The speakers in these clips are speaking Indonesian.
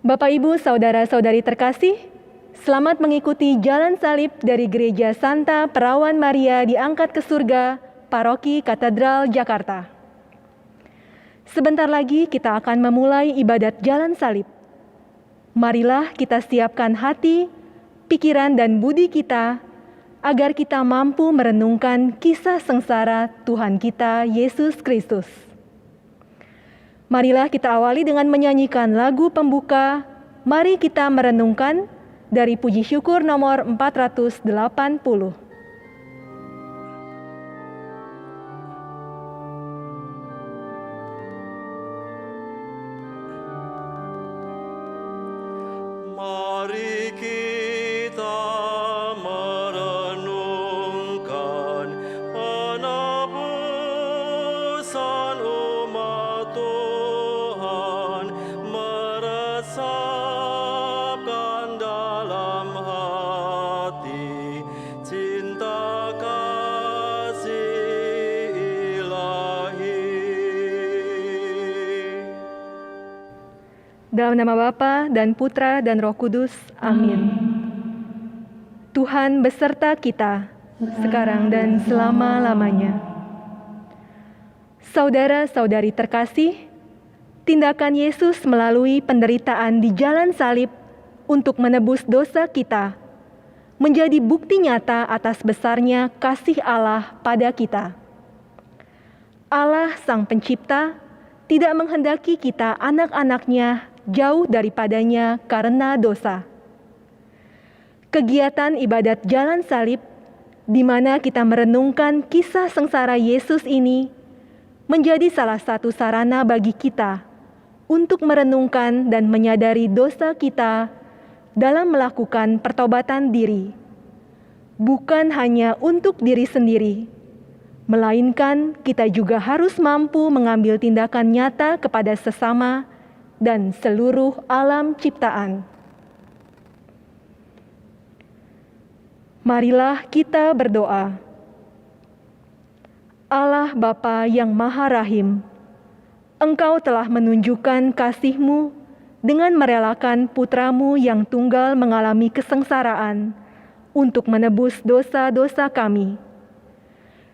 Bapak, Ibu, Saudara-saudari terkasih, selamat mengikuti jalan salib dari Gereja Santa Perawan Maria diangkat ke surga, Paroki Katedral Jakarta. Sebentar lagi kita akan memulai ibadat jalan salib. Marilah kita siapkan hati, pikiran, dan budi kita agar kita mampu merenungkan kisah sengsara Tuhan kita Yesus Kristus. Marilah kita awali dengan menyanyikan lagu pembuka, Mari Kita Merenungkan, dari Puji Syukur nomor 480. Mari kita merenungkan penebusan umat Tuhan, meresapkan dalam hati cinta kasih ilahi. Dalam nama Bapa dan Putra dan Roh Kudus. Amin. Tuhan beserta kita, sekarang dan selama-lamanya. Saudara-saudari terkasih, tindakan Yesus melalui penderitaan di jalan salib untuk menebus dosa kita menjadi bukti nyata atas besarnya kasih Allah pada kita. Allah Sang Pencipta tidak menghendaki kita anak-anaknya jauh daripadanya karena dosa. Kegiatan ibadat jalan salib, di mana kita merenungkan kisah sengsara Yesus ini, menjadi salah satu sarana bagi kita untuk merenungkan dan menyadari dosa kita dalam melakukan pertobatan diri, bukan hanya untuk diri sendiri, melainkan kita juga harus mampu mengambil tindakan nyata kepada sesama dan seluruh alam ciptaan. Marilah kita berdoa. Allah Bapa yang Maha Rahim, Engkau telah menunjukkan kasih-Mu dengan merelakan Putra-Mu yang tunggal mengalami kesengsaraan untuk menebus dosa-dosa kami.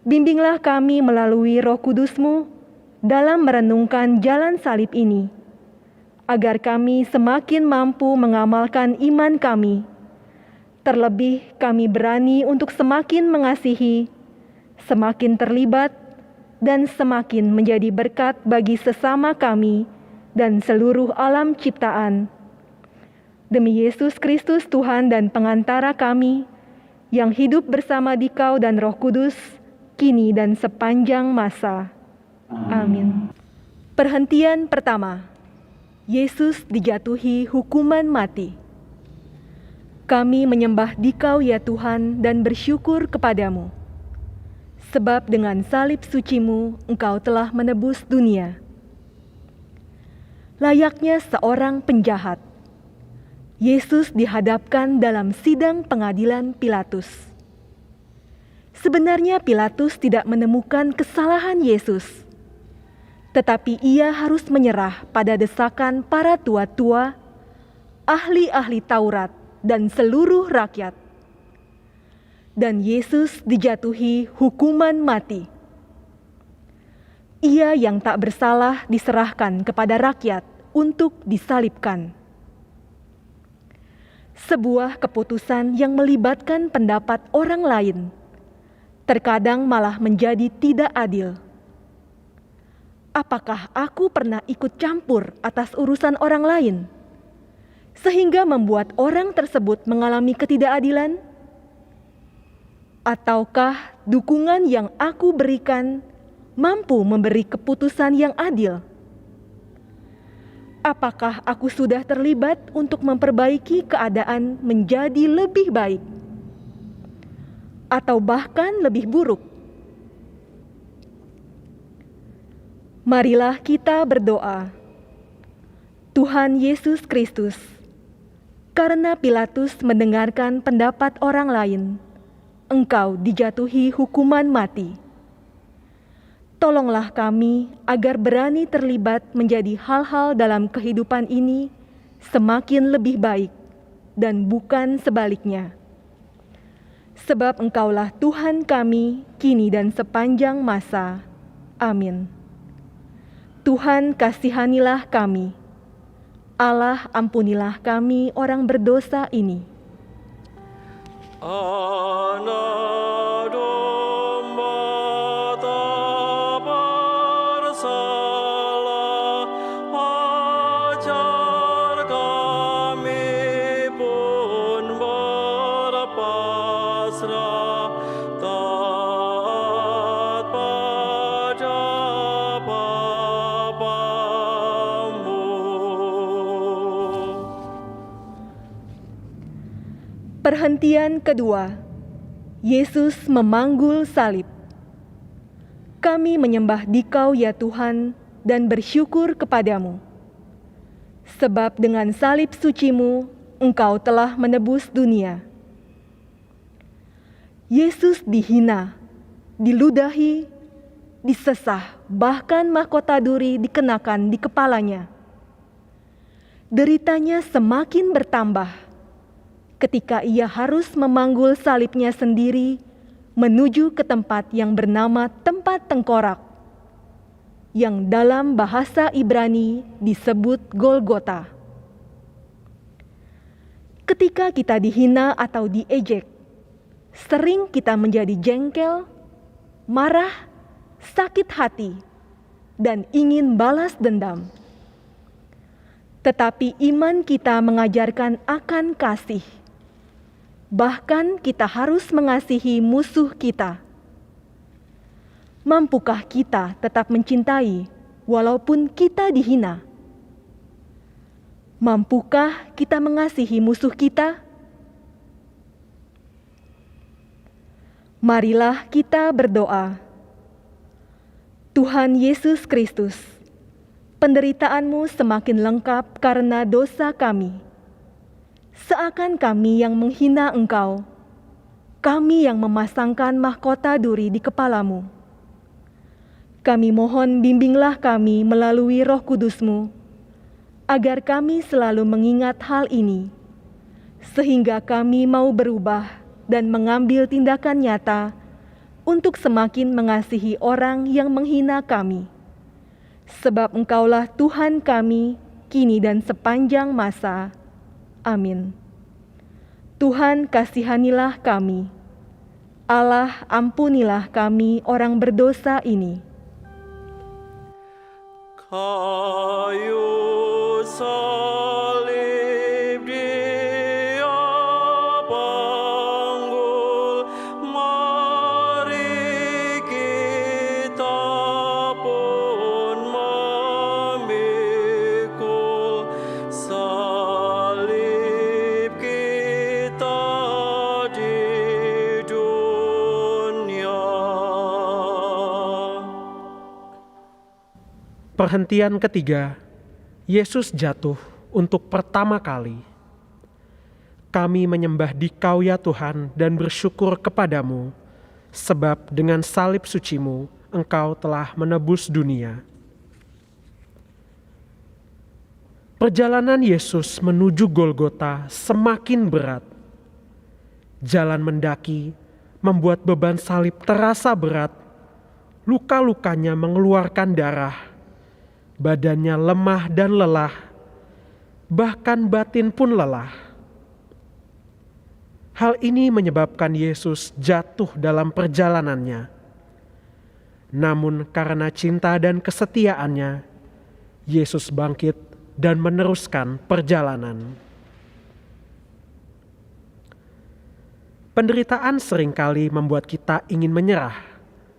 Bimbinglah kami melalui Roh Kudus-Mu dalam merenungkan jalan salib ini, agar kami semakin mampu mengamalkan iman kami. Terlebih kami berani untuk semakin mengasihi, semakin terlibat, dan semakin menjadi berkat bagi sesama kami dan seluruh alam ciptaan. Demi Yesus Kristus Tuhan dan pengantara kami, yang hidup bersama Dikau dan Roh Kudus, kini dan sepanjang masa. Amin. Perhentian pertama. Yesus dijatuhi hukuman mati. Kami menyembah Dikau ya Tuhan dan bersyukur kepadamu. Sebab dengan salib suci-Mu Engkau telah menebus dunia. Layaknya seorang penjahat, Yesus dihadapkan dalam sidang pengadilan Pilatus. Sebenarnya Pilatus tidak menemukan kesalahan Yesus, tetapi ia harus menyerah pada desakan para tua-tua, ahli-ahli Taurat, dan seluruh rakyat. Dan Yesus dijatuhi hukuman mati. Ia yang tak bersalah diserahkan kepada rakyat untuk disalibkan. Sebuah keputusan yang melibatkan pendapat orang lain, terkadang malah menjadi tidak adil. Apakah aku pernah ikut campur atas urusan orang lain, sehingga membuat orang tersebut mengalami ketidakadilan? Ataukah dukungan yang aku berikan mampu memberi keputusan yang adil? Apakah aku sudah terlibat untuk memperbaiki keadaan menjadi lebih baik? Atau bahkan lebih buruk? Marilah kita berdoa. Tuhan Yesus Kristus, karena Pilatus mendengarkan pendapat orang lain, Engkau dijatuhi hukuman mati. Tolonglah kami agar berani terlibat menjadi hal-hal dalam kehidupan ini semakin lebih baik dan bukan sebaliknya. Sebab Engkaulah Tuhan kami kini dan sepanjang masa. Amin. Tuhan kasihanilah kami. Allah ampunilah kami orang berdosa ini. Anak domba tak bersalah, ajar kami pun berpasrah, taat pada Bapa-Mu. Perhentian kedua, Yesus memanggul salib. Kami menyembah Dikau ya Tuhan dan bersyukur kepadamu. Sebab dengan salib suci-Mu, Engkau telah menebus dunia. Yesus dihina, diludahi, disesah, bahkan mahkota duri dikenakan di kepalanya. Deritanya semakin bertambah ketika ia harus memanggul salibnya sendiri menuju ke tempat yang bernama tempat tengkorak, yang dalam bahasa Ibrani disebut Golgota. Ketika kita dihina atau diejek, sering kita menjadi jengkel, marah, sakit hati, dan ingin balas dendam. Tetapi iman kita mengajarkan akan kasih. Bahkan kita harus mengasihi musuh kita. Mampukah kita tetap mencintai walaupun kita dihina? Mampukah kita mengasihi musuh kita? Marilah kita berdoa. Tuhan Yesus Kristus, penderitaan-Mu semakin lengkap karena dosa kami. Seakan kami yang menghina Engkau, kami yang memasangkan mahkota duri di kepala-Mu. Kami mohon bimbinglah kami melalui Roh Kudus-Mu, agar kami selalu mengingat hal ini, sehingga kami mau berubah dan mengambil tindakan nyata untuk semakin mengasihi orang yang menghina kami. Sebab Engkaulah Tuhan kami, kini dan sepanjang masa. Amin. Tuhan kasihanilah kami. Allah ampunilah kami orang berdosa ini. Kayu salib Dia panggul, mari kita pun memikul salib kita di dunia. Perhentian ketiga, Yesus jatuh untuk pertama kali. Kami menyembah Dikau ya Tuhan dan bersyukur kepadamu, sebab dengan salib suci-Mu Engkau telah menebus dunia. Perjalanan Yesus menuju Golgota semakin berat. Jalan mendaki membuat beban salib terasa berat. Luka-lukanya mengeluarkan darah. Badannya lemah dan lelah, bahkan batin pun lelah. Hal ini menyebabkan Yesus jatuh dalam perjalanannya. Namun karena cinta dan kesetiaannya, Yesus bangkit dan meneruskan perjalanan. Penderitaan seringkali membuat kita ingin menyerah,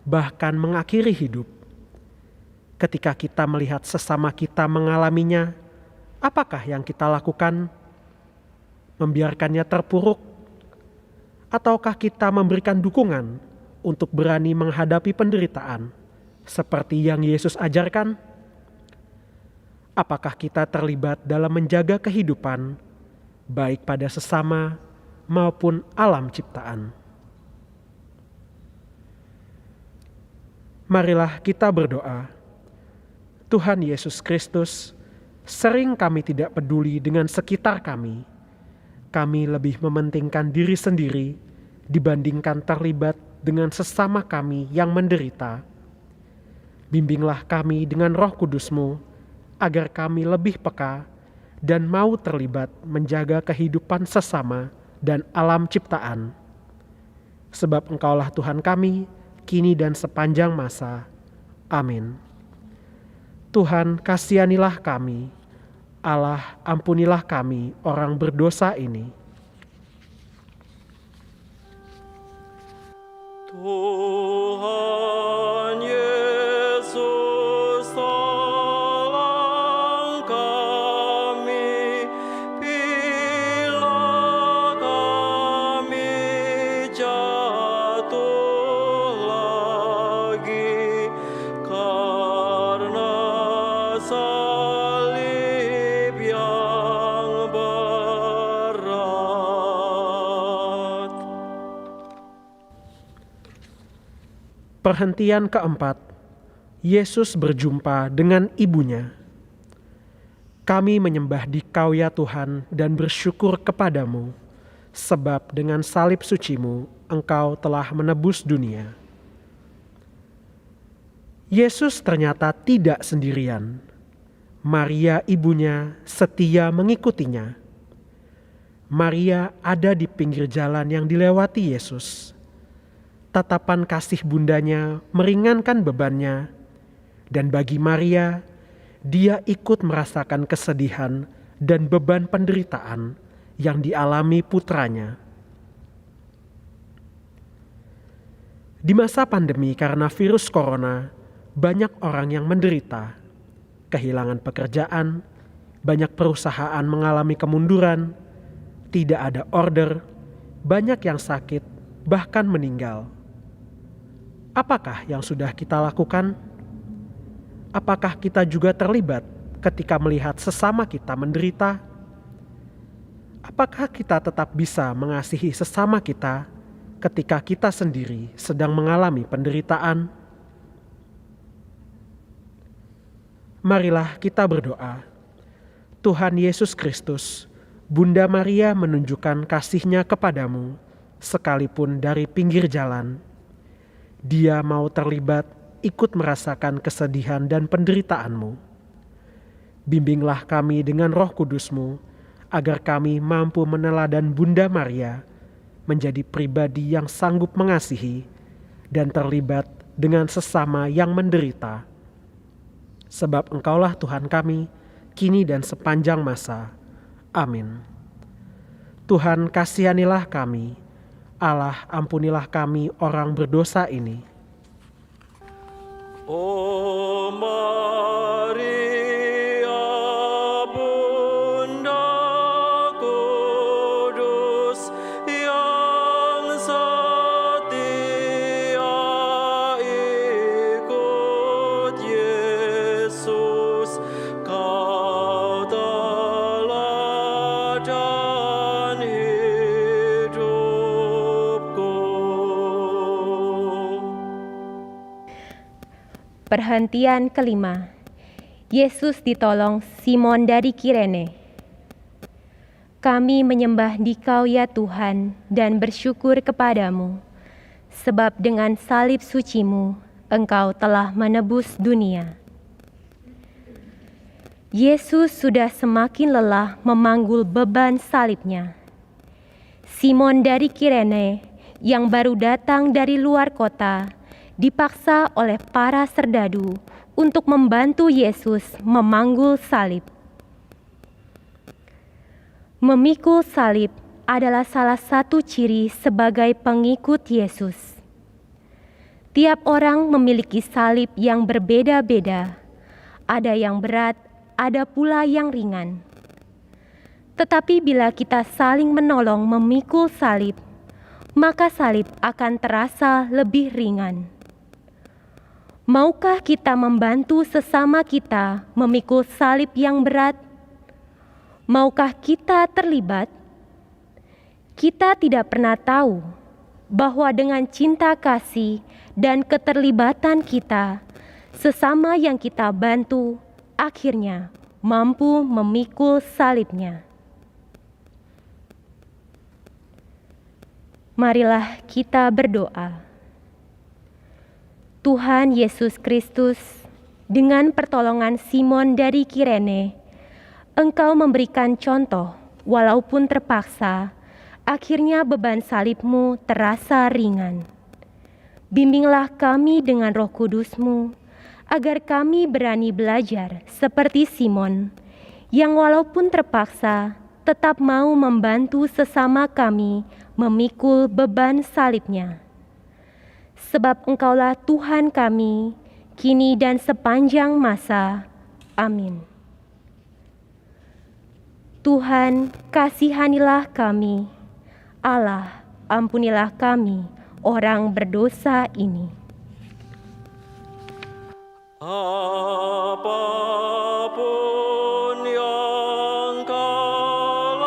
bahkan mengakhiri hidup. Ketika kita melihat sesama kita mengalaminya, apakah yang kita lakukan? Membiarkannya terpuruk? Ataukah kita memberikan dukungan untuk berani menghadapi penderitaan seperti yang Yesus ajarkan? Apakah kita terlibat dalam menjaga kehidupan, baik pada sesama maupun alam ciptaan? Marilah kita berdoa. Tuhan Yesus Kristus, Sering kami tidak peduli dengan sekitar kami. Kami lebih mementingkan diri sendiri dibandingkan terlibat dengan sesama kami yang menderita. Bimbinglah kami dengan Roh Kudus-Mu, agar kami lebih peka dan mau terlibat menjaga kehidupan sesama dan alam ciptaan. Sebab Engkaulah Tuhan kami, kini dan sepanjang masa. Amin. Tuhan, kasihanilah kami. Allah, ampunilah kami, orang berdosa ini. Tuhan Yesus, tolong kami, bila kami jatuh lagi karena salib yang berat. Perhentian keempat, Yesus berjumpa dengan ibunya. Kami menyembah Dikau ya Tuhan dan bersyukur kepadamu, sebab dengan salib suci-Mu Engkau telah menebus dunia. Yesus ternyata tidak sendirian. Maria ibunya setia mengikutinya. Maria ada di pinggir jalan yang dilewati Yesus. Tatapan kasih bundanya meringankan bebannya, dan bagi Maria, dia ikut merasakan kesedihan dan beban penderitaan yang dialami putranya. Di masa pandemi karena virus corona, banyak orang yang menderita, kehilangan pekerjaan, banyak perusahaan mengalami kemunduran, tidak ada order, banyak yang sakit, bahkan meninggal. Apakah yang sudah kita lakukan? Apakah kita juga terlibat ketika melihat sesama kita menderita? Apakah kita tetap bisa mengasihi sesama kita ketika kita sendiri sedang mengalami penderitaan? Marilah kita berdoa. Tuhan Yesus Kristus, Bunda Maria menunjukkan kasih-Nya kepadamu, sekalipun dari pinggir jalan. Dia mau terlibat, ikut merasakan kesedihan dan penderitaanmu. Bimbinglah kami dengan Roh Kudus-Mu, agar kami mampu meneladan Bunda Maria, menjadi pribadi yang sanggup mengasihi dan terlibat dengan sesama yang menderita. Sebab Engkaulah Tuhan kami, kini dan sepanjang masa. Amin. Tuhan, kasihanilah kami. Allah, ampunilah kami orang berdosa ini. O Maria, Bunda Kudus, yang setia ikut Yesus, Kau teladan hidupku. Perhentian kelima, Yesus ditolong Simon dari Kirene. Kami menyembah Dikau ya Tuhan dan bersyukur kepadamu, sebab dengan salib suci-Mu Engkau telah menebus dunia. Yesus sudah semakin lelah memanggul beban salibnya. Simon dari Kirene yang baru datang dari luar kota dipaksa oleh para serdadu untuk membantu Yesus memanggul salib. Memikul salib adalah salah satu ciri sebagai pengikut Yesus. Tiap orang memiliki salib yang berbeda-beda. Ada yang berat, ada pula yang ringan. Tetapi bila kita saling menolong memikul salib, maka salib akan terasa lebih ringan. Maukah kita membantu sesama kita memikul salib yang berat? Maukah kita terlibat? Kita tidak pernah tahu bahwa dengan cinta kasih dan keterlibatan kita, sesama yang kita bantu akhirnya mampu memikul salibnya. Marilah kita berdoa. Tuhan Yesus Kristus, dengan pertolongan Simon dari Kirene, Engkau memberikan contoh, walaupun terpaksa, akhirnya beban salib-Mu terasa ringan. Bimbinglah kami dengan Roh Kudus-Mu, agar kami berani belajar seperti Simon, yang walaupun terpaksa, tetap mau membantu sesama kami memikul beban salibnya. Sebab Engkaulah Tuhan kami, kini dan sepanjang masa. Amin. Tuhan, kasihanilah kami. Allah, ampunilah kami, orang berdosa ini. Apapun yang kau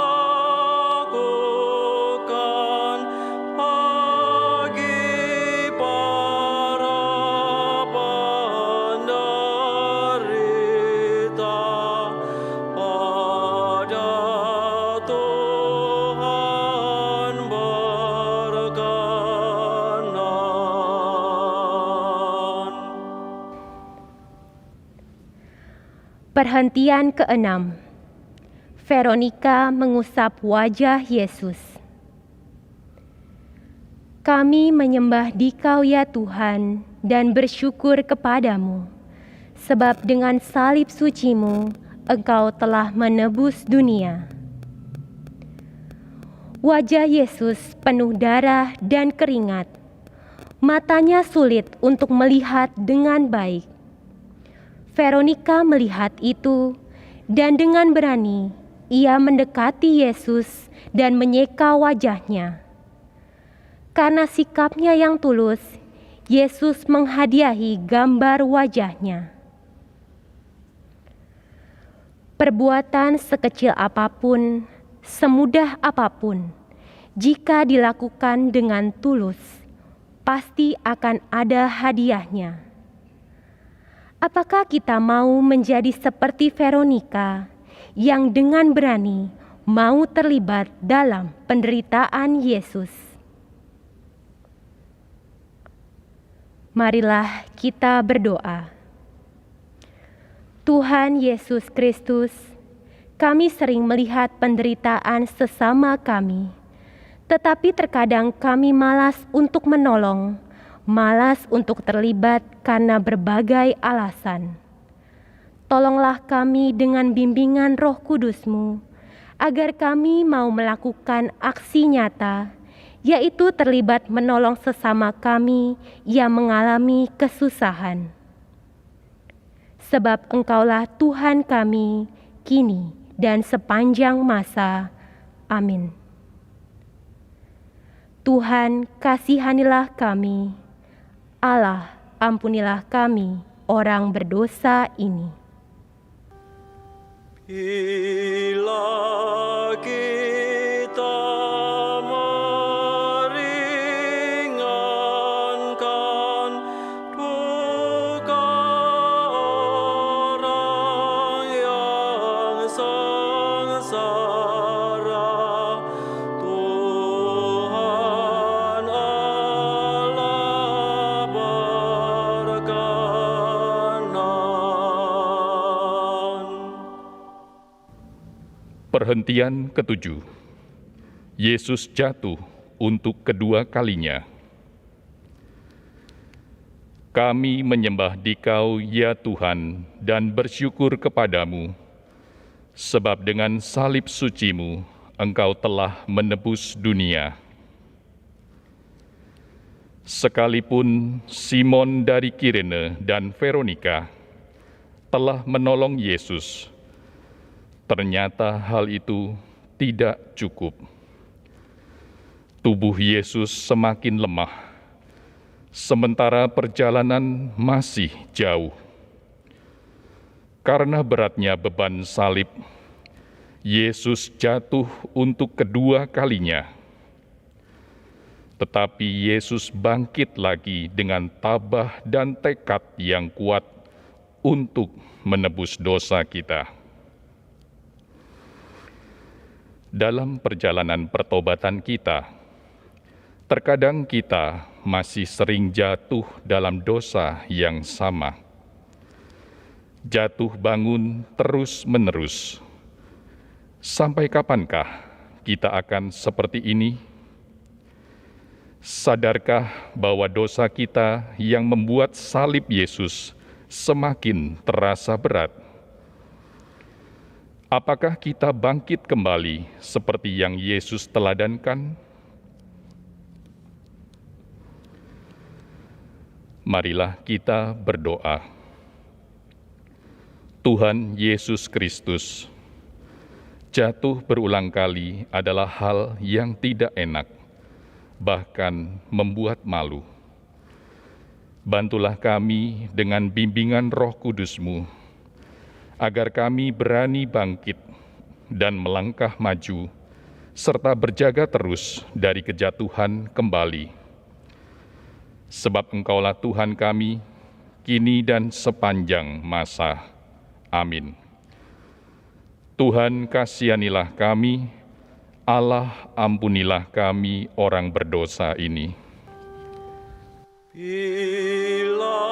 lakukan bagi para penderita, pada Tuhan berkenan. Perhentian ke-6. Veronika mengusap wajah Yesus. Kami menyembah Dikau ya Tuhan dan bersyukur kepadamu, sebab dengan salib suci-Mu Engkau telah menebus dunia. Wajah Yesus penuh darah dan keringat. Matanya sulit untuk melihat dengan baik. Veronika melihat itu, dan dengan berani ia mendekati Yesus dan menyeka wajahnya. Karena sikapnya yang tulus, Yesus menghadiahi gambar wajahnya. Perbuatan sekecil apapun, semudah apapun, jika dilakukan dengan tulus, pasti akan ada hadiahnya. Apakah kita mau menjadi seperti Veronika yang dengan berani mau terlibat dalam penderitaan Yesus? Marilah kita berdoa. Tuhan Yesus Kristus, kami sering melihat penderitaan sesama kami, tetapi terkadang kami malas untuk menolong, malas untuk terlibat karena berbagai alasan. Tolonglah kami dengan bimbingan Roh Kudus-Mu, agar kami mau melakukan aksi nyata, yaitu terlibat menolong sesama kami yang mengalami kesusahan. Sebab Engkaulah Tuhan kami, kini dan sepanjang masa. Amin. Tuhan, kasihanilah kami. Allah, ampunilah kami, orang berdosa ini. Bila kita meringankan duka orang yang sengsara, Tuhan Allah berkenan. Perhentian ke-7. Yesus jatuh untuk kedua kalinya. Kami menyembah Dikau ya Tuhan dan bersyukur kepadamu, sebab dengan salib suci-Mu Engkau telah menebus dunia. Sekalipun Simon dari Kirene dan Veronika telah menolong Yesus, ternyata hal itu tidak cukup. Tubuh Yesus semakin lemah, sementara perjalanan masih jauh. Karena beratnya beban salib, Yesus jatuh untuk kedua kalinya. Tetapi Yesus bangkit lagi dengan tabah dan tekad yang kuat untuk menebus dosa kita. dalam perjalanan pertobatan kita, terkadang kita masih sering jatuh dalam dosa yang sama. Jatuh bangun terus-menerus. Sampai kapankah kita akan seperti ini? Sadarkah bahwa dosa kita yang membuat salib Yesus semakin terasa berat? Apakah kita bangkit kembali seperti yang Yesus teladankan? Marilah kita berdoa. Tuhan Yesus Kristus, jatuh berulang kali adalah hal yang tidak enak, bahkan membuat malu. Bantulah kami dengan bimbingan Roh Kudus-Mu, agar kami berani bangkit dan melangkah maju, serta berjaga terus dari kejatuhan kembali. Sebab Engkaulah Tuhan kami, kini dan sepanjang masa. Amin. Tuhan kasihanilah kami, Allah ampunilah kami orang berdosa ini. Bila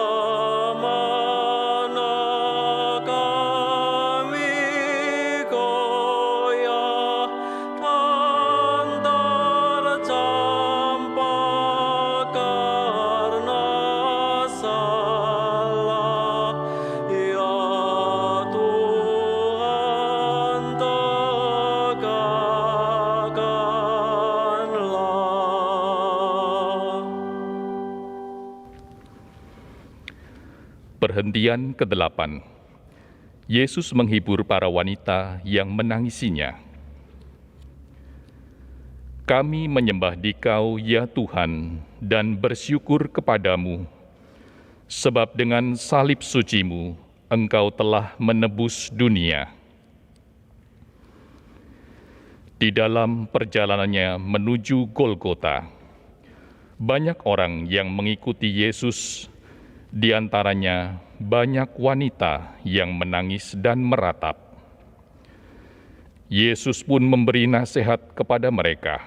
mana kami goyah dan tercampak karena salah, ya Tuhan tegakkanlah. Perhentian ke-8. Yesus menghibur para wanita yang menangisinya. Kami menyembah Dikau, ya Tuhan, dan bersyukur kepadamu, sebab dengan salib suci-Mu, Engkau telah menebus dunia. Di dalam perjalanannya menuju Golgota, banyak orang yang mengikuti Yesus, di antaranya banyak wanita yang menangis dan meratap. Yesus pun memberi nasihat kepada mereka.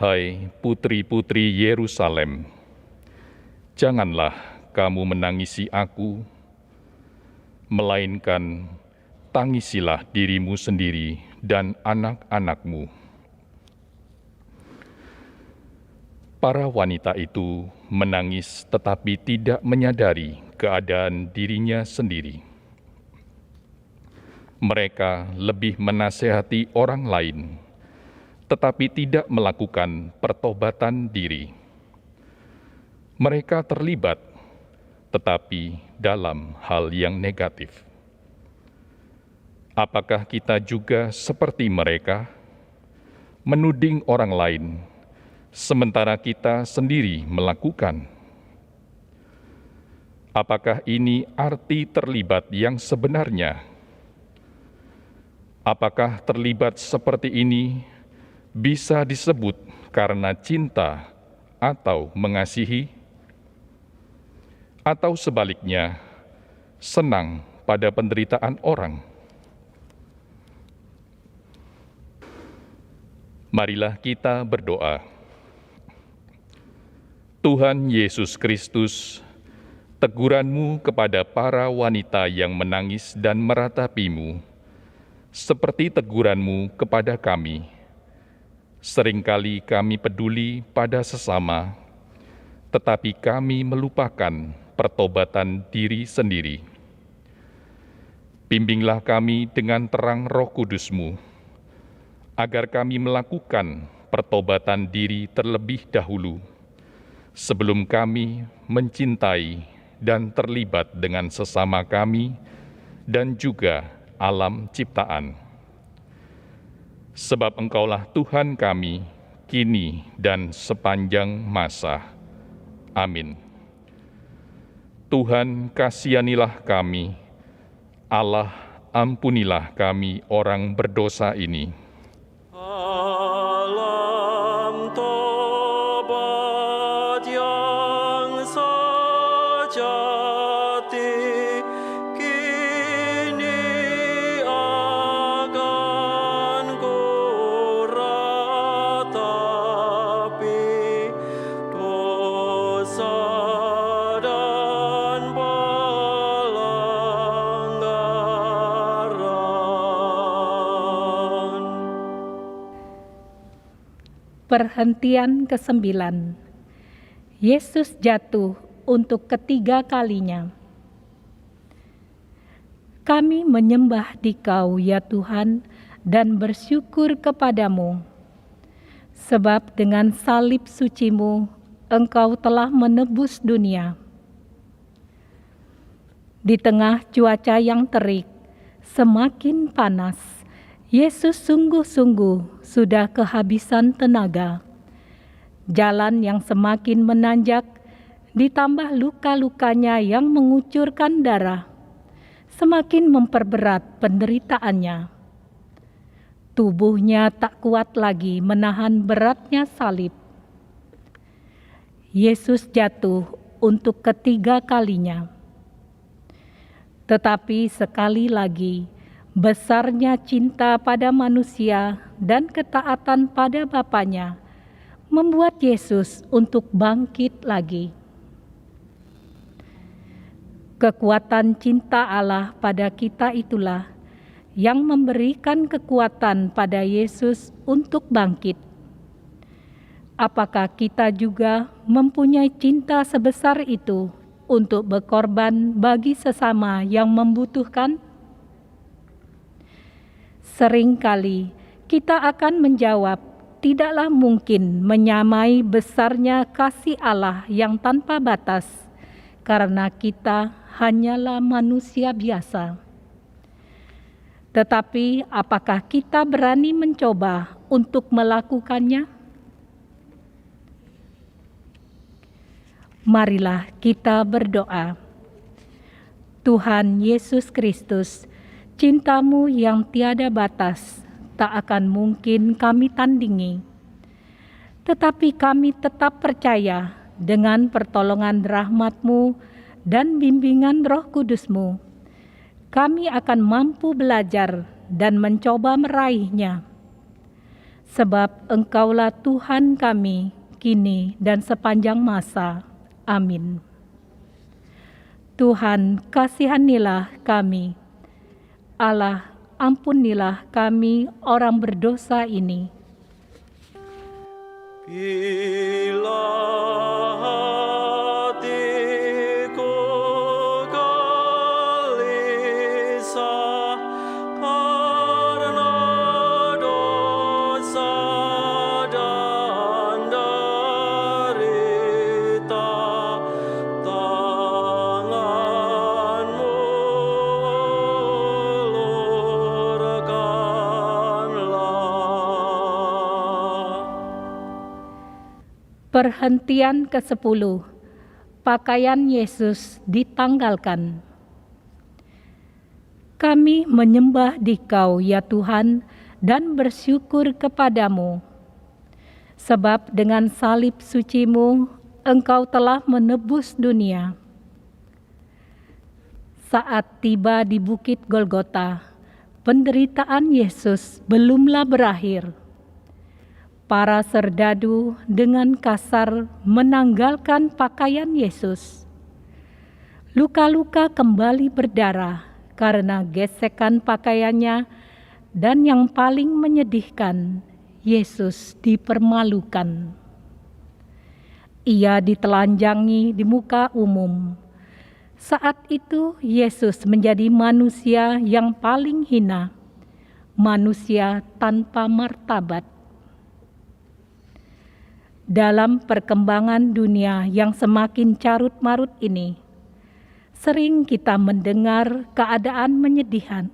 Hai putri-putri Yerusalem, janganlah kamu menangisi aku, melainkan tangisilah dirimu sendiri dan anak-anakmu. Para wanita itu menangis tetapi tidak menyadari keadaan dirinya sendiri. Mereka lebih menasehati orang lain, tetapi tidak melakukan pertobatan diri. Mereka terlibat, tetapi dalam hal yang negatif. Apakah kita juga seperti mereka, menuding orang lain, sementara kita sendiri melakukan? Apakah ini arti terlibat yang sebenarnya? Apakah terlibat seperti ini bisa disebut karena cinta atau mengasihi? Atau sebaliknya, senang pada penderitaan orang? Marilah kita berdoa. Tuhan Yesus Kristus, teguran-Mu kepada para wanita yang menangis dan meratapi-Mu, seperti teguran-Mu kepada kami. Seringkali kami peduli pada sesama, tetapi kami melupakan pertobatan diri sendiri. Bimbinglah kami dengan terang Roh Kudus-Mu, agar kami melakukan pertobatan diri terlebih dahulu, sebelum kami mencintai dan terlibat dengan sesama kami dan juga alam ciptaan. Sebab Engkaulah Tuhan kami, kini dan sepanjang masa. Amin. Tuhan kasihanilah kami, Allah ampunilah kami orang berdosa ini. Alam tobat yang sejati kini akan Perhentian ke-9. Yesus jatuh untuk ketiga kalinya. Kami menyembah Dikau, ya Tuhan, dan bersyukur kepadamu, sebab dengan salib suci-Mu, Engkau telah menebus dunia. Di tengah cuaca yang terik, semakin panas, Yesus sungguh-sungguh sudah kehabisan tenaga. Jalan yang semakin menanjak, ditambah luka-lukanya yang mengucurkan darah, semakin memperberat penderitaannya. Tubuhnya tak kuat lagi menahan beratnya salib. Yesus jatuh untuk ketiga kalinya. Tetapi sekali lagi, besarnya cinta pada manusia dan ketaatan pada Bapanya membuat Yesus untuk bangkit lagi. Kekuatan cinta Allah pada kita itulah yang memberikan kekuatan pada Yesus untuk bangkit. Apakah kita juga mempunyai cinta sebesar itu untuk berkorban bagi sesama yang membutuhkan? Seringkali kita akan menjawab, tidaklah mungkin menyamai besarnya kasih Allah yang tanpa batas, karena kita hanyalah manusia biasa. Tetapi apakah kita berani mencoba untuk melakukannya? Marilah kita berdoa. Tuhan Yesus Kristus, cinta-Mu yang tiada batas tak akan mungkin kami tandingi. Tetapi kami tetap percaya dengan pertolongan rahmat-Mu dan bimbingan Roh Kudus-Mu, kami akan mampu belajar dan mencoba meraihnya. Sebab Engkaulah Tuhan kami, kini dan sepanjang masa. Amin. Tuhan, kasihanilah kami. Allah, ampunilah kami orang berdosa ini. Bila hatiku gelisah karena dosa dan derita, tangan-Mu ulurkanlah. Perhentian ke-10. Pakaian Yesus ditanggalkan. Kami menyembah Dikau, ya Tuhan, dan bersyukur kepadamu, sebab dengan salib suci-Mu, Engkau telah menebus dunia. Saat tiba di Bukit Golgota, penderitaan Yesus belumlah berakhir. Para serdadu dengan kasar menanggalkan pakaian Yesus. Luka-luka kembali berdarah karena gesekan pakaiannya, dan yang paling menyedihkan, Yesus dipermalukan. Ia ditelanjangi di muka umum. Saat itu Yesus menjadi manusia yang paling hina, manusia tanpa martabat. Dalam perkembangan dunia yang semakin carut-marut ini, sering kita mendengar keadaan menyedihkan,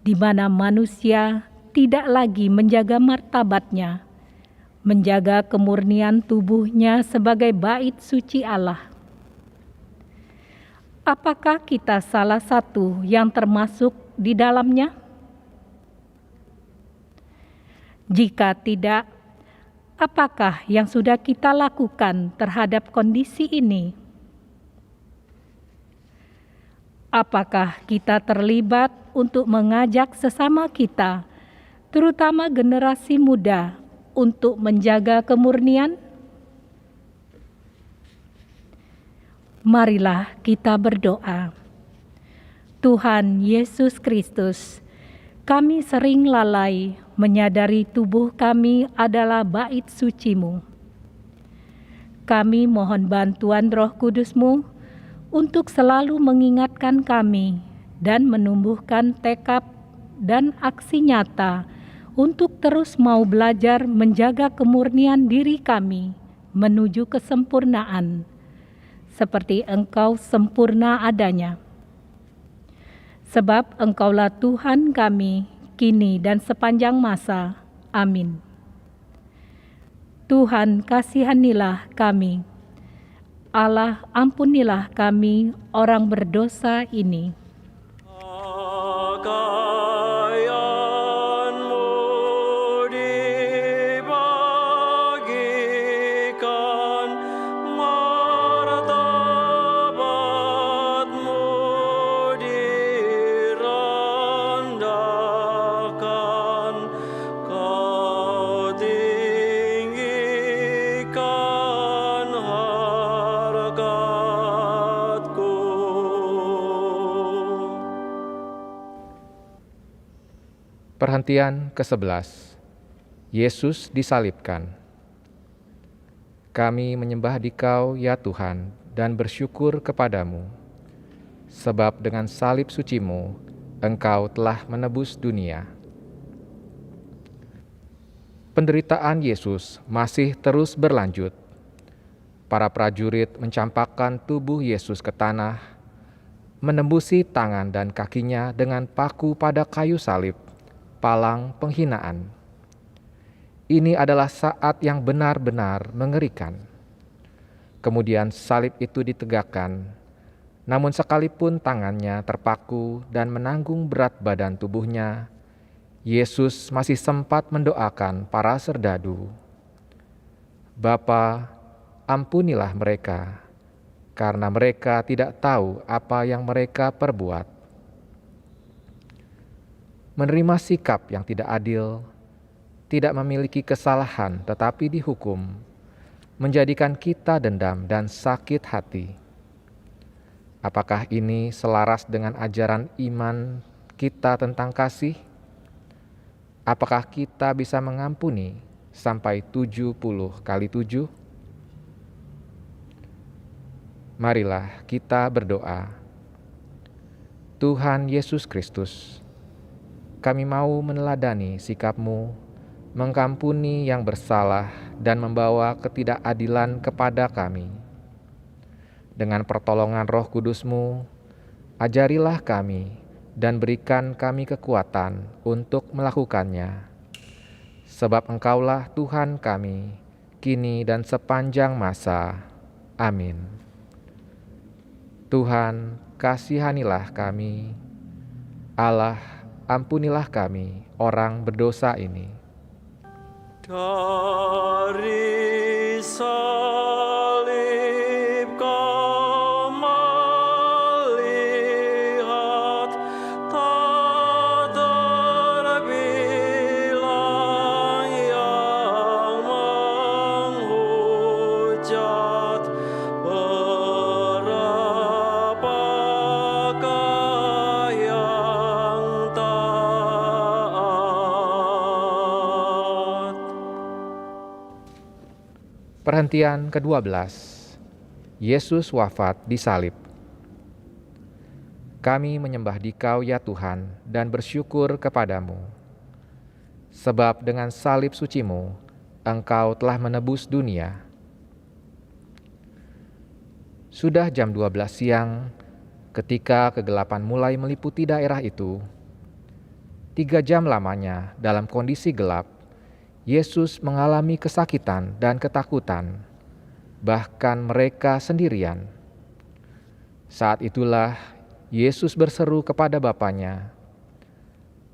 di mana manusia tidak lagi menjaga martabatnya, menjaga kemurnian tubuhnya sebagai bait suci Allah. Apakah kita salah satu yang termasuk di dalamnya? Jika tidak, apakah yang sudah kita lakukan terhadap kondisi ini? Apakah kita terlibat untuk mengajak sesama kita, terutama generasi muda, untuk menjaga kemurnian? Marilah kita berdoa. Tuhan Yesus Kristus, Kami sering lalai menyadari tubuh kami adalah bait suci-Mu. Kami mohon bantuan Roh Kudus-Mu untuk selalu mengingatkan kami dan menumbuhkan tekad dan aksi nyata untuk terus mau belajar menjaga kemurnian diri kami menuju kesempurnaan, seperti Engkau sempurna adanya. Sebab Engkaulah Tuhan kami, kini dan sepanjang masa. Amin. Tuhan, kasihanilah kami. Allah, ampunilah kami, orang berdosa ini. Pakaianmu dibagikan, martabatmu direndahkan, kau tinggikan harkatku. Perhentian ke-11. Yesus disalibkan. Kami menyembah Dikau, ya Tuhan, dan bersyukur kepadamu, sebab dengan salib suci-Mu, Engkau telah menebus dunia. Penderitaan Yesus masih terus berlanjut. Para prajurit mencampakkan tubuh Yesus ke tanah, menembusi tangan dan kakinya dengan paku pada kayu salib, palang penghinaan. Ini adalah saat yang benar-benar mengerikan. Kemudian salib itu ditegakkan, namun sekalipun tangannya terpaku dan menanggung berat badan tubuhnya, Yesus masih sempat mendoakan para serdadu. Bapa, ampunilah mereka, karena mereka tidak tahu apa yang mereka perbuat. Menerima sikap yang tidak adil, tidak memiliki kesalahan tetapi dihukum, menjadikan kita dendam dan sakit hati. Apakah ini selaras dengan ajaran iman kita tentang kasih? Apakah kita bisa mengampuni sampai 70 kali 7? Marilah kita berdoa. Tuhan Yesus Kristus, kami mau meneladani sikap-Mu, mengampuni yang bersalah dan membawa ketidakadilan kepada kami. Dengan pertolongan Roh Kudus-Mu, ajarilah kami dan berikan kami kekuatan untuk melakukannya. Sebab Engkaulah Tuhan kami, kini dan sepanjang masa. Amin. Tuhan, kasihanilah kami. Allah, ampunilah kami, orang berdosa ini. Dari salib kau melihat, tak terbilang yang menghujat. Berapakah yang taat? Perhentian ke-12. Yesus wafat disalib. Kami menyembah Dikau, ya Tuhan, dan bersyukur kepadamu. Sebab dengan salib suci-Mu, Engkau telah menebus dunia. Sudah jam 12 siang, ketika kegelapan mulai meliputi daerah itu. 3 jam lamanya dalam kondisi gelap, Yesus mengalami kesakitan dan ketakutan, bahkan mereka sendirian. Saat itulah Yesus berseru kepada Bapanya,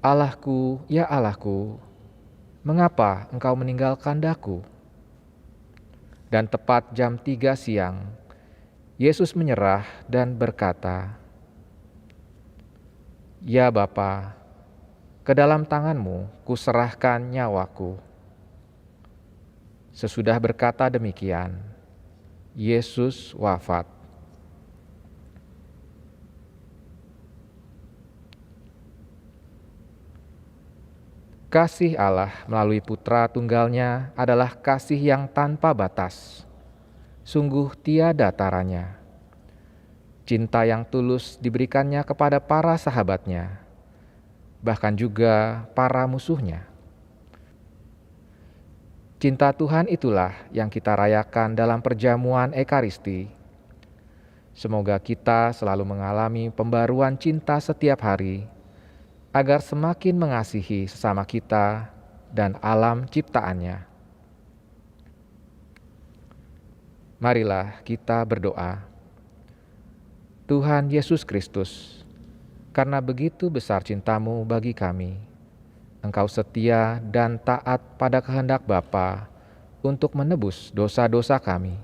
"Allahku, ya Allahku, mengapa Engkau meninggalkan Daku?" Dan tepat jam 3 siang, Yesus menyerah dan berkata, "Ya Bapa, ke dalam tangan-Mu kuserahkan nyawaku." Sesudah berkata demikian, Yesus wafat. Kasih Allah melalui Putra Tunggalnya adalah kasih yang tanpa batas. Sungguh tiada taranya. Cinta yang tulus diberikannya kepada para sahabatnya, bahkan juga para musuhnya. Cinta Tuhan itulah yang kita rayakan dalam perjamuan Ekaristi. Semoga kita selalu mengalami pembaruan cinta setiap hari, agar semakin mengasihi sesama kita dan alam ciptaannya. Marilah kita berdoa. Tuhan Yesus Kristus, karena begitu besar cinta-Mu bagi kami, Engkau setia dan taat pada kehendak Bapa untuk menebus dosa-dosa kami.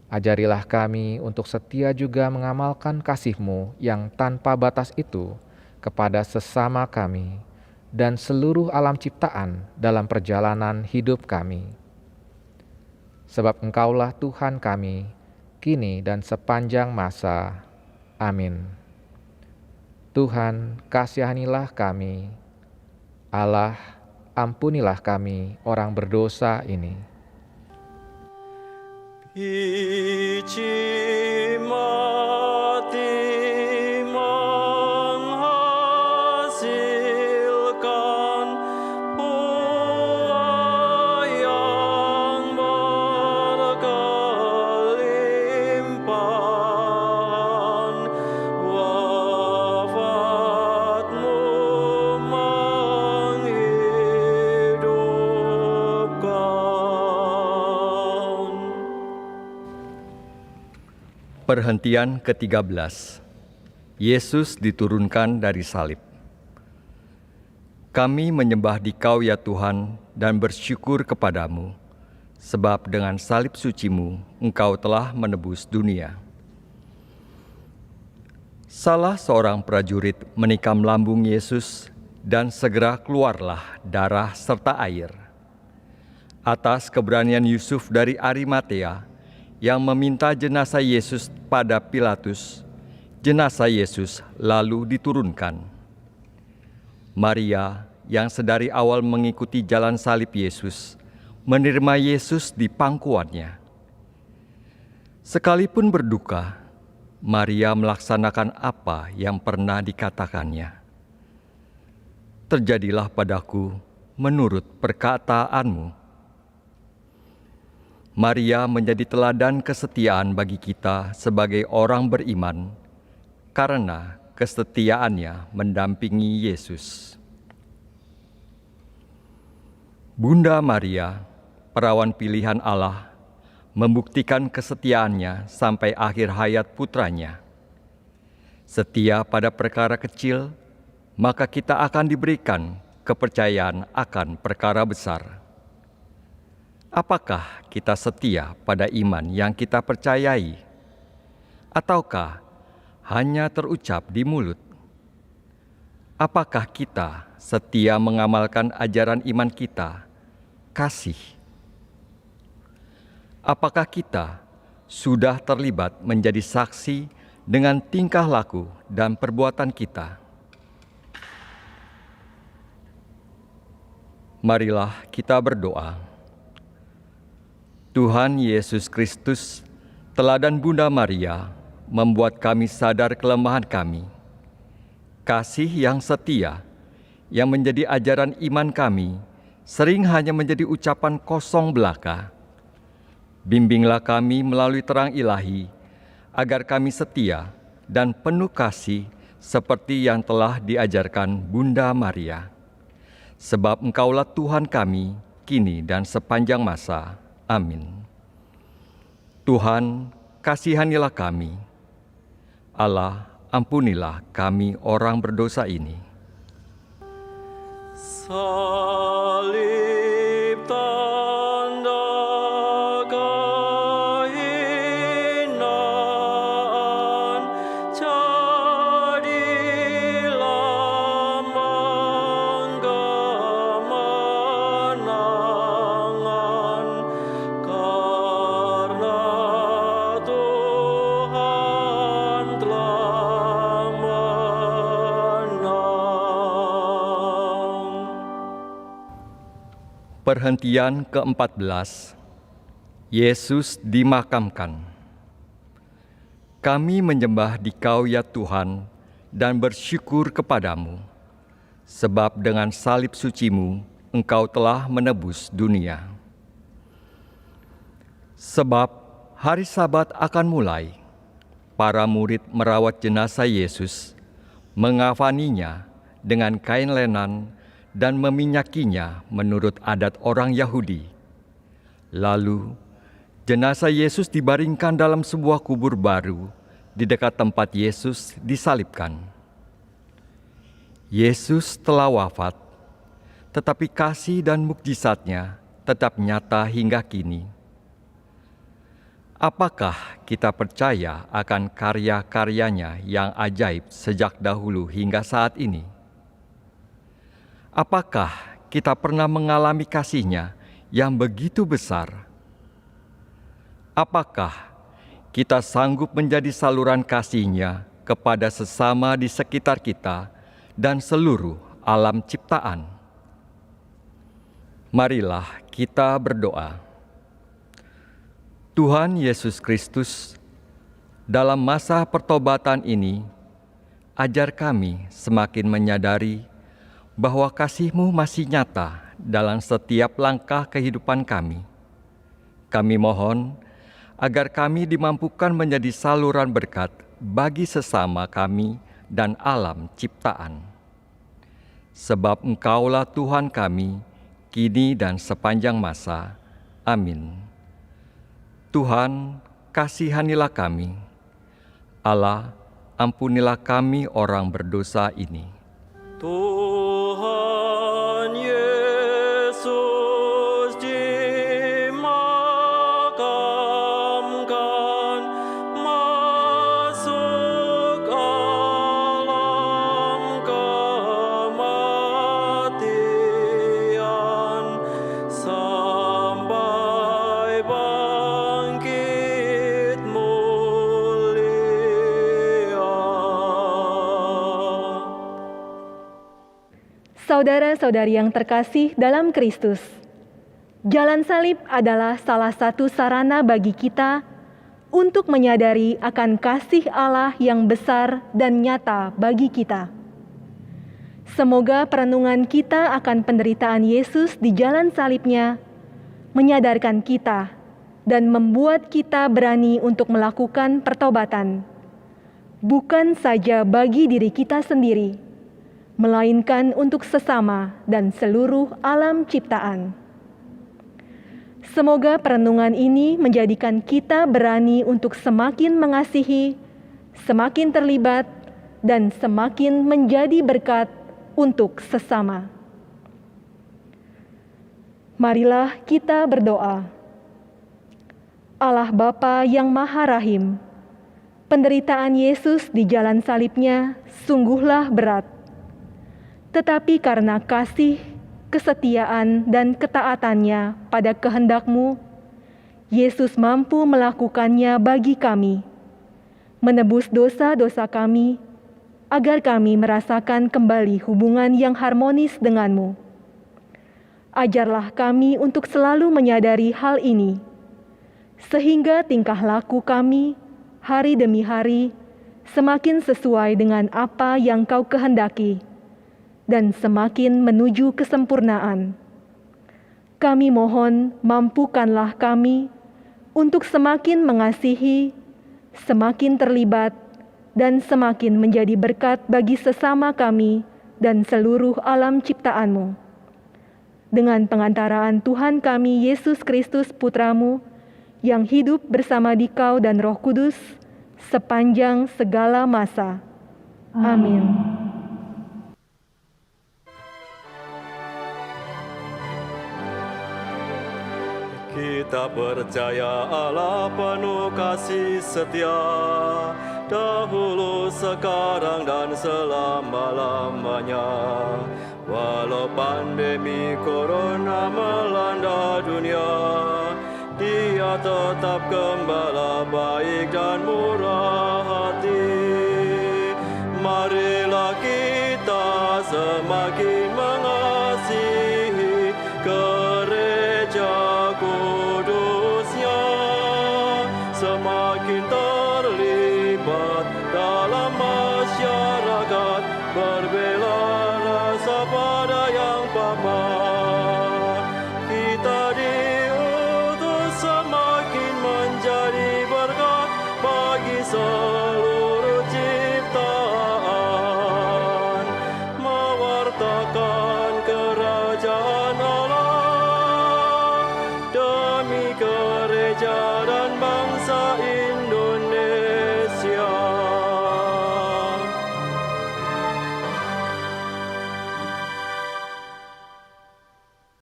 Ajarilah kami untuk setia juga mengamalkan kasih-Mu yang tanpa batas itu kepada sesama kami dan seluruh alam ciptaan dalam perjalanan hidup kami. Sebab Engkaulah Tuhan kami, kini dan sepanjang masa. Amin. Tuhan, kasihanilah kami. Allah, ampunilah kami orang berdosa ini. Biji mati menghasilkan buah yang berkelimpahan. Wafatmu menghidupkan. Perhentian ke-13. Yesus diturunkan dari salib. Kami menyembah Dikau ya Tuhan dan bersyukur kepadamu, sebab dengan salib suci-Mu Engkau telah menebus dunia. Salah seorang prajurit menikam lambung Yesus dan segera keluarlah darah serta air. Atas keberanian Yusuf dari Arimatea yang meminta jenazah Yesus pada Pilatus, jenazah Yesus lalu diturunkan. Maria yang sedari awal mengikuti jalan salib Yesus, menerima Yesus di pangkuannya. Sekalipun berduka, Maria melaksanakan apa yang pernah dikatakannya. Terjadilah padaku menurut perkataanmu. Maria menjadi teladan kesetiaan bagi kita sebagai orang beriman, karena kesetiaannya mendampingi Yesus. Bunda Maria, perawan pilihan Allah, membuktikan kesetiaannya sampai akhir hayat putranya. Setia pada perkara kecil, maka kita akan diberikan kepercayaan akan perkara besar. Apakah kita setia pada iman yang kita percayai? Ataukah hanya terucap di mulut? Apakah kita setia mengamalkan ajaran iman kita, kasih? Apakah kita sudah terlibat menjadi saksi dengan tingkah laku dan perbuatan kita? Marilah kita berdoa. Tuhan Yesus Kristus, teladan Bunda Maria, membuat kami sadar kelemahan kami. Kasih yang setia, yang menjadi ajaran iman kami, sering hanya menjadi ucapan kosong belaka. Bimbinglah kami melalui terang ilahi, agar kami setia dan penuh kasih seperti yang telah diajarkan Bunda Maria. Sebab Engkaulah Tuhan kami, kini dan sepanjang masa. Amin. Tuhan, kasihanilah kami. Allah, ampunilah kami orang berdosa ini. Salib tanda kehinaan, jadi lambang kemenangan, karena Tuhan telah menang. Perhentian ke-14. Yesus dimakamkan. Kami menyembah Dikau ya Tuhan dan bersyukur kepadamu, sebab dengan salib suci-Mu Engkau telah menebus dunia. Sebab hari Sabat akan mulai, para murid merawat jenazah Yesus, mengafaninya dengan kain lenan dan meminyakinya menurut adat orang Yahudi. Lalu, jenazah Yesus dibaringkan dalam sebuah kubur baru di dekat tempat Yesus disalibkan. Yesus telah wafat, tetapi kasih dan mukjizatnya tetap nyata hingga kini. Apakah kita percaya akan karya-karyanya yang ajaib sejak dahulu hingga saat ini? Apakah kita pernah mengalami kasih-Nya yang begitu besar? Apakah kita sanggup menjadi saluran kasih-Nya kepada sesama di sekitar kita dan seluruh alam ciptaan? Marilah kita berdoa. Tuhan Yesus Kristus, dalam masa pertobatan ini, ajar kami semakin menyadari bahwa kasih-Mu masih nyata dalam setiap langkah kehidupan kami. Kami mohon agar kami dimampukan menjadi saluran berkat bagi sesama kami dan alam ciptaan. Sebab Engkaulah Tuhan kami, kini dan sepanjang masa. Amin. Tuhan, kasihanilah kami. Allah, ampunilah kami orang berdosa ini. Tuhan Yesus dimakamkan, masuk alam kematian, sampai bangkit mulia. Saudara-saudari yang terkasih dalam Kristus, jalan salib adalah salah satu sarana bagi kita untuk menyadari akan kasih Allah yang besar dan nyata bagi kita. Semoga perenungan kita akan penderitaan Yesus di jalan salib-Nya menyadarkan kita dan membuat kita berani untuk melakukan pertobatan, bukan saja bagi diri kita sendiri, melainkan untuk sesama dan seluruh alam ciptaan. Semoga perenungan ini menjadikan kita berani untuk semakin mengasihi, semakin terlibat, dan semakin menjadi berkat untuk sesama. Marilah kita berdoa. Allah Bapa yang Maha Rahim, penderitaan Yesus di jalan salib-Nya sungguhlah berat. Tetapi karena kasih, kesetiaan, dan ketaatannya pada kehendak-Mu, Yesus mampu melakukannya bagi kami, menebus dosa-dosa kami, agar kami merasakan kembali hubungan yang harmonis dengan-Mu. Ajarlah kami untuk selalu menyadari hal ini, sehingga tingkah laku kami hari demi hari semakin sesuai dengan apa yang Kau kehendaki, dan semakin menuju kesempurnaan. Kami mohon, mampukanlah kami untuk semakin mengasihi, semakin terlibat, dan semakin menjadi berkat bagi sesama kami dan seluruh alam ciptaan-Mu. Dengan pengantaraan Tuhan kami Yesus Kristus Putra-Mu, yang hidup bersama Dikau dan Roh Kudus sepanjang segala masa. Amin. Kita percaya Allah penuh kasih setia, dahulu, sekarang, dan selama-lamanya. Walau pandemi corona melanda dunia, Dia tetap gembala baik dan murah hati. Marilah kita semakin mengasihi, masyarakat berbeda